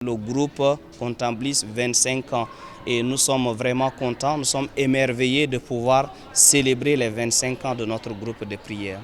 Le groupe Contemplis 25 ans et nous sommes vraiment contents, nous sommes émerveillés de pouvoir célébrer les 25 ans de notre groupe de prière.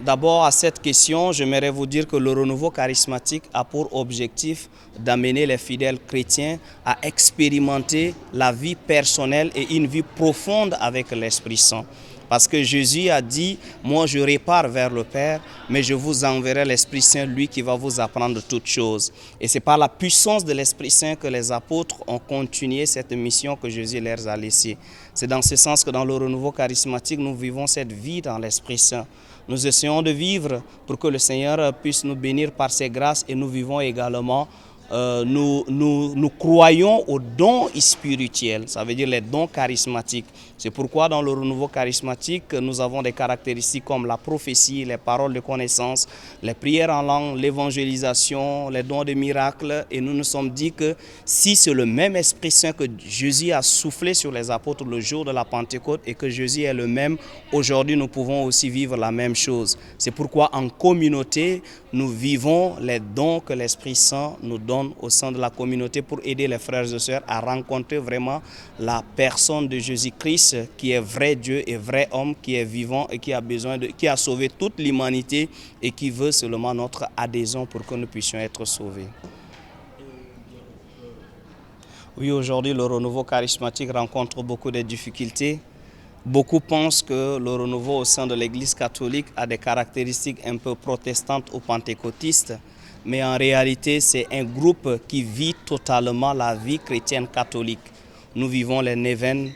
D'abord, à cette question, j'aimerais vous dire que le renouveau charismatique a pour objectif d'amener les fidèles chrétiens à expérimenter la vie personnelle et une vie profonde avec l'Esprit Saint. Parce que Jésus a dit, moi je repars vers le Père, mais je vous enverrai l'Esprit Saint, lui qui va vous apprendre toutes choses. Et c'est par la puissance de l'Esprit Saint que les apôtres ont continué cette mission que Jésus leur a laissée. C'est dans ce sens que dans le renouveau charismatique, nous vivons cette vie dans l'Esprit Saint. Nous essayons de vivre pour que le Seigneur puisse nous bénir par ses grâces et nous vivons également. Nous croyons aux dons spirituels, ça veut dire les dons charismatiques. C'est pourquoi dans le renouveau charismatique, nous avons des caractéristiques comme la prophétie, les paroles de connaissance, les prières en langue, l'évangélisation, les dons de miracles. Et nous nous sommes dit que si c'est le même Esprit Saint que Jésus a soufflé sur les apôtres le jour de la Pentecôte et que Jésus est le même, aujourd'hui nous pouvons aussi vivre la même chose. C'est pourquoi en communauté, nous vivons les dons que l'Esprit Saint nous donne au sein de la communauté pour aider les frères et sœurs à rencontrer vraiment la personne de Jésus-Christ qui est vrai Dieu et vrai homme, qui est vivant et qui a sauvé toute l'humanité et qui veut seulement notre adhésion pour que nous puissions être sauvés. Oui, aujourd'hui, le renouveau charismatique rencontre beaucoup de difficultés. Beaucoup pensent que le renouveau au sein de l'Église catholique a des caractéristiques un peu protestantes ou pentecôtistes, mais en réalité, c'est un groupe qui vit totalement la vie chrétienne catholique. Nous vivons les neuvaines,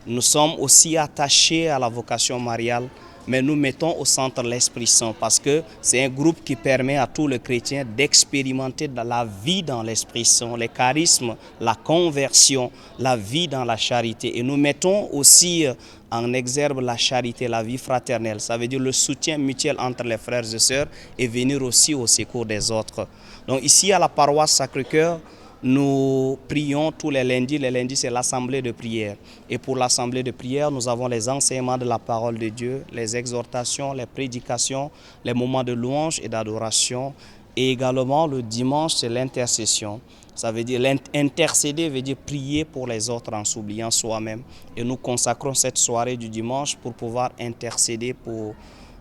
nous sommes aussi attachés à la vocation mariale, mais nous mettons au centre l'Esprit Saint parce que c'est un groupe qui permet à tous les chrétiens d'expérimenter la vie dans l'Esprit Saint, les charismes, la conversion, la vie dans la charité. Et nous mettons aussi en exergue la charité, la vie fraternelle. Ça veut dire le soutien mutuel entre les frères et sœurs et venir aussi au secours des autres. Donc ici à la paroisse Sacré-Cœur, nous prions tous les lundis. Les lundis, c'est l'assemblée de prière. Et pour l'assemblée de prière, nous avons les enseignements de la parole de Dieu, les exhortations, les prédications, les moments de louange et d'adoration. Et également, le dimanche, c'est l'intercession. Ça veut dire intercéder, veut dire prier pour les autres en s'oubliant soi-même. Et nous consacrons cette soirée du dimanche pour pouvoir intercéder pour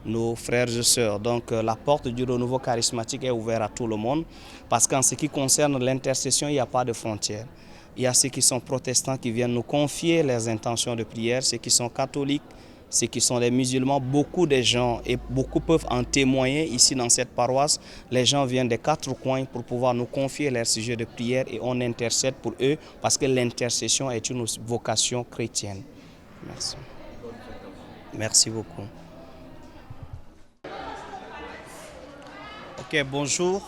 nos frères et sœurs. Donc la porte du renouveau charismatique est ouverte à tout le monde parce qu'en ce qui concerne l'intercession, il n'y a pas de frontières. Il y a ceux qui sont protestants qui viennent nous confier leurs intentions de prière, ceux qui sont catholiques, ceux qui sont des musulmans, beaucoup de gens, et beaucoup peuvent en témoigner ici dans cette paroisse. Les gens viennent des quatre coins pour pouvoir nous confier leurs sujets de prière et on intercède pour eux parce que l'intercession est une vocation chrétienne. Merci. Merci beaucoup. Ok, bonjour,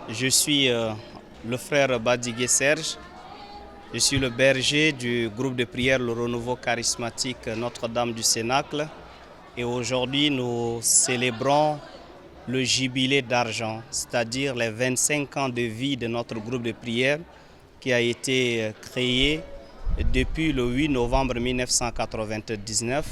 je suis le frère Badigué Serge, je suis le berger du groupe de prière Le Renouveau Charismatique Notre-Dame du Cénacle et aujourd'hui nous célébrons le jubilé d'argent, c'est-à-dire les 25 ans de vie de notre groupe de prière qui a été créé depuis le 8 novembre 1999.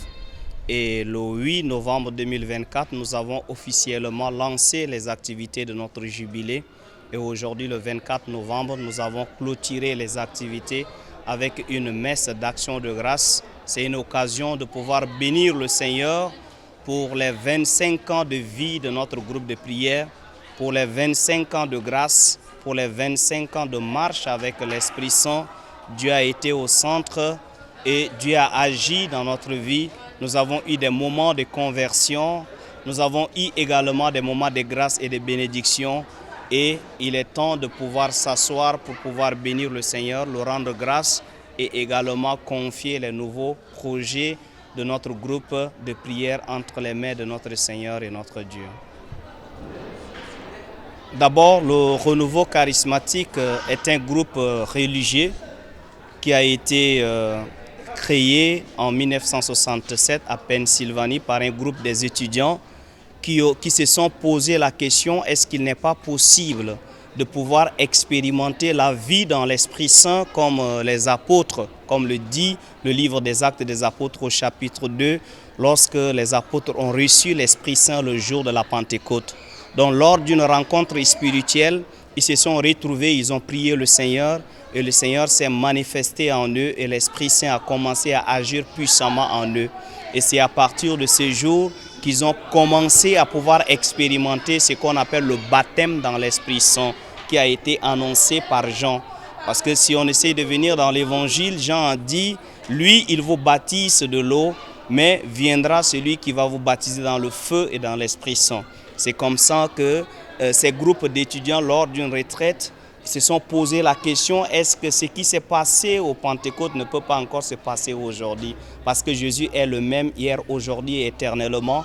Et le 8 novembre 2024, nous avons officiellement lancé les activités de notre jubilé. Et aujourd'hui, le 24 novembre, nous avons clôturé les activités avec une messe d'action de grâce. C'est une occasion de pouvoir bénir le Seigneur pour les 25 ans de vie de notre groupe de prière, pour les 25 ans de grâce, pour les 25 ans de marche avec l'Esprit Saint. Dieu a été au centre et Dieu a agi dans notre vie. Nous avons eu des moments de conversion, nous avons eu également des moments de grâce et de bénédiction et il est temps de pouvoir s'asseoir pour pouvoir bénir le Seigneur, le rendre grâce et également confier les nouveaux projets de notre groupe de prière entre les mains de notre Seigneur et notre Dieu. D'abord, le renouveau charismatique est un groupe religieux qui a été créé en 1967 à Pennsylvanie par un groupe des étudiants qui se sont posé la question, est-ce qu'il n'est pas possible de pouvoir expérimenter la vie dans l'Esprit Saint comme les apôtres, comme le dit le livre des Actes des Apôtres au chapitre 2, lorsque les apôtres ont reçu l'Esprit Saint le jour de la Pentecôte. Donc lors d'une rencontre spirituelle, ils se sont retrouvés, ils ont prié le Seigneur et le Seigneur s'est manifesté en eux et l'Esprit Saint a commencé à agir puissamment en eux. Et c'est à partir de ces jours qu'ils ont commencé à pouvoir expérimenter ce qu'on appelle le baptême dans l'Esprit Saint qui a été annoncé par Jean. Parce que si on essaie de venir dans l'évangile, Jean a dit, lui, il vous baptise de l'eau, mais viendra celui qui va vous baptiser dans le feu et dans l'Esprit Saint. C'est comme ça que ces groupes d'étudiants, lors d'une retraite, se sont posé la question, est-ce que ce qui s'est passé au Pentecôte ne peut pas encore se passer aujourd'hui? Parce que Jésus est le même hier, aujourd'hui et éternellement.